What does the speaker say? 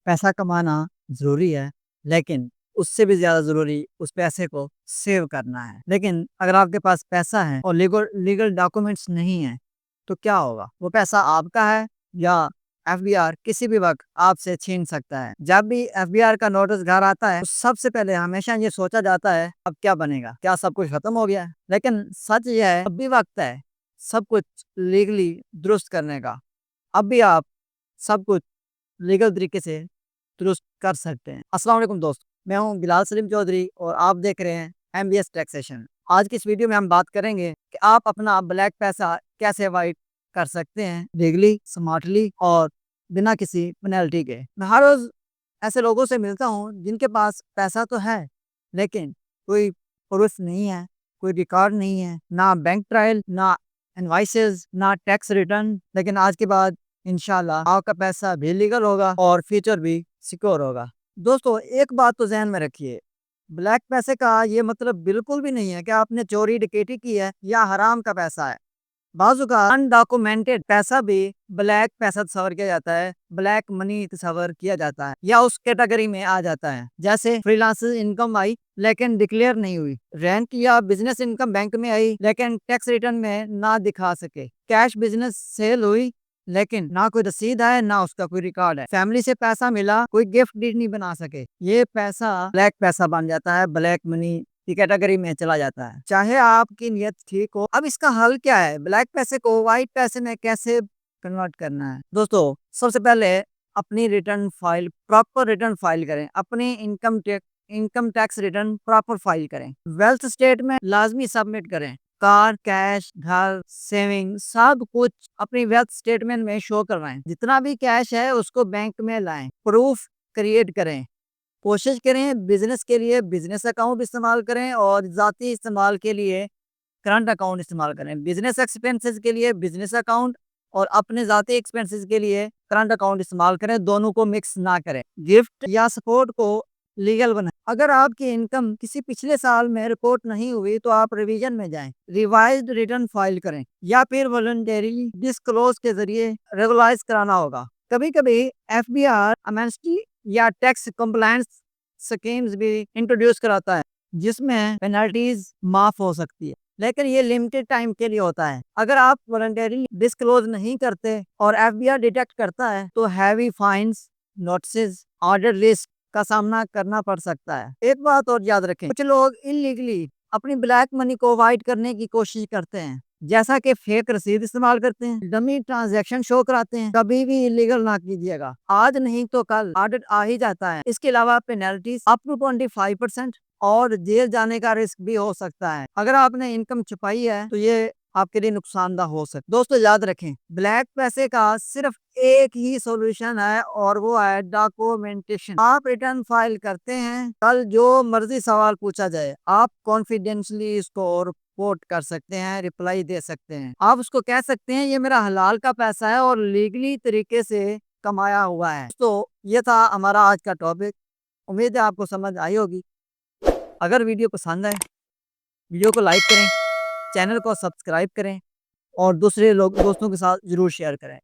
पैसा कमाना ज़रूरी है, लेकिन उससे भी ज़्यादा ज़रूरी उस पैसे को सेव करना है। लेकिन अगर आपके पास पैसा है और लीगल लीगल डॉक्यूमेंट्स नहीं हैं, तो क्या होगा? वो पैसा आपका है या एफबीआर किसी भी वक़्त आपसे छीन सकता है। जब भी एफबीआर का नोटिस घर आता है, तो सबसे पहले हमेशा ये सोचा जाता है, अब क्या बनेगा? क्या सब कुछ खत्म हो गया है? लेकिन सच ये है, अब भी वक़्त है सब कुछ लीगली दुरुस्त करने का। अब भी आप सब कुछ लीगल तरीके से दुरुस्त कर सकते हैं। अस्सलाम वालेकुम दोस्तों, मैं हूँ बिलाल सलीम चौधरी और आप देख रहे हैं एमबीएस टैक्सेशन। आज की इस वीडियो में हम बात करेंगे कि आप अपना ब्लैक पैसा कैसे अवॉइड कर सकते हैं लीगली, स्मार्टली और बिना किसी पेनल्टी के। मैं हर रोज़ ऐसे लोगों से मिलता हूँ जिनके पास पैसा तो है, लेकिन कोई प्रूफ नहीं है, कोई रिकॉर्ड नहीं है, ना बैंक ट्रायल, ना इनवॉइसेस, ना टैक्स रिटर्न। लेकिन आज के बाद इंशाल्लाह आपका पैसा भी लीगल होगा और फ्यूचर भी सिक्योर होगा। दोस्तों, एक बात तो ज़हन में रखिए, ब्लैक पैसे का ये मतलब बिल्कुल भी नहीं है कि आपने चोरी डकैती की है या हराम का पैसा है। बाज़ अनडॉक्यूमेंटेड पैसा भी ब्लैक पैसा तस्वर किया जाता है, ब्लैक मनी तस्वर किया जाता है या उस कैटेगरी में आ जाता है। जैसे फ्रीलांसर इनकम आई लेकिन डिक्लेयर नहीं हुई, रेंट या बिजनेस इनकम बैंक में आई लेकिन टैक्स रिटर्न में ना दिखा सके, कैश बिजनेस सेल हुई लेकिन ना कोई रसीद है ना उसका कोई रिकॉर्ड है, फैमिली से पैसा मिला कोई गिफ्ट डीड नहीं बना सके, ये पैसा ब्लैक पैसा बन जाता है, ब्लैक मनी की कैटेगरी में चला जाता है, चाहे आपकी नीयत ठीक हो। अब इसका हल क्या है? ब्लैक पैसे को व्हाइट पैसे में कैसे कन्वर्ट करना है? दोस्तों, सबसे पहले अपनी return file proper return file करें, अपनी income tax return proper file करें, वेल्थ स्टेटमेंट लाजमी सबमिट करें, कार, कैश, घर, सेविंग सब कुछ अपनी वेल्थ स्टेटमेंट में शो करवाएं, जितना भी कैश है उसको बैंक में लाएं, प्रूफ क्रिएट करें। कोशिश करें बिजनेस के लिए बिजनेस अकाउंट इस्तेमाल करें और ज़ाती इस्तेमाल के लिए करंट अकाउंट इस्तेमाल करें। बिजनेस एक्सपेंसेस के लिए बिजनेस अकाउंट और अपने ज़ाती एक्सपेंसेस के लिए करंट अकाउंट इस्तेमाल करें, दोनों को मिक्स ना करें। गिफ्ट या सपोर्ट को लीगल बनाएं। अगर आपकी इनकम किसी पिछले साल में रिपोर्ट नहीं हुई तो आप रिवीजन में जाएं, रिवाइज्ड रिटर्न फाइल करें या फिर वॉलंटरी डिस्क्लोज के जरिए रेगुलाइज कराना होगा। कभी कभी एफबीआर अमेंस्टी या टैक्स कंप्लायंस स्कीम्स भी इंट्रोड्यूस कराता है, जिसमें पेनल्टीज माफ हो सकती है, लेकिन ये लिमिटेड टाइम के लिए होता है। अगर आप वॉलंटरी डिस्क्लोज नहीं करते और एफबीआर डिटेक्ट करता है तो heavy fines, notice, order list का सामना करना पड़ सकता है। एक बात और याद रखें, कुछ लोग इलीगली अपनी ब्लैक मनी को अवॉइड करने की कोशिश करते हैं, जैसा कि फेक रसीद इस्तेमाल करते हैं, डमी ट्रांजैक्शन शो कराते हैं। कभी भी इलीगल ना कीजिएगा, आज नहीं तो कल ऑडिट आ ही जाता है। इसके अलावा पेनल्टीज अप टू 25% और जेल जाने का रिस्क भी हो सकता है। अगर आपने इनकम छुपाई है तो ये आपके लिए नुकसानदा हो सकता है। दोस्तों, याद रखें, ब्लैक पैसे का सिर्फ एक ही सॉल्यूशन है और वो है डॉक्यूमेंटेशन। आप रिटर्न फाइल करते हैं, कल जो मर्जी सवाल पूछा जाए आप कॉन्फिडेंशली इसको रिपोर्ट कर सकते हैं, रिप्लाई दे सकते हैं। आप उसको कह सकते हैं ये मेरा हलाल का पैसा है और लीगली तरीके से कमाया हुआ है। तो ये था हमारा आज का टॉपिक। उम्मीद है आपको समझ आई होगी। अगर वीडियो पसंद आए, वीडियो को लाइक करें, चैनल को सब्सक्राइब करें और दूसरे लोग दोस्तों के साथ ज़रूर शेयर करें।